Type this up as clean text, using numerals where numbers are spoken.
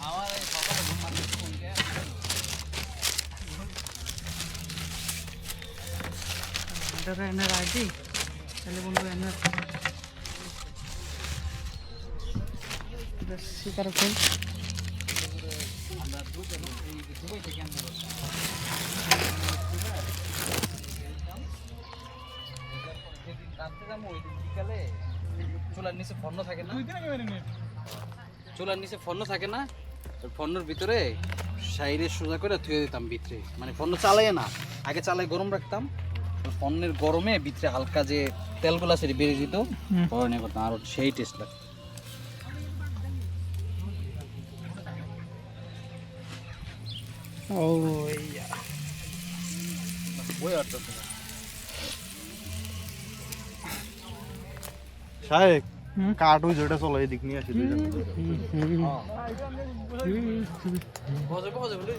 আমার এই সকালে ঘুম মারতে ফোন কে এটা এনে রাখি তাহলে বন্ধু এনে শিকার ফেল আমরা দুবাই থেকে আমরা রাত্রে যাবো ওই দিন বিকালে চুলার নিচে ফর্ন থাকে না চুলার নিচে ফর্ন থাকে না ফর্নর ভিতরে সাইডে সোজা করে ধুয়ে দিতাম ভিতরে মানে ফর্ন চালাই না আগে চালাই গরম রাখতাম ফর্নের গরমে ভিতরে হালকা যে তেলগুলা সেটি বেরিয়ে যেত পরে নিয়ে করতাম আর সেই টেস্ট লাগতো ও বই আর শায়েক কাঠ ওই যেটা চলো এদিক নিয়ে আসি দুইজন বজে বজে বলে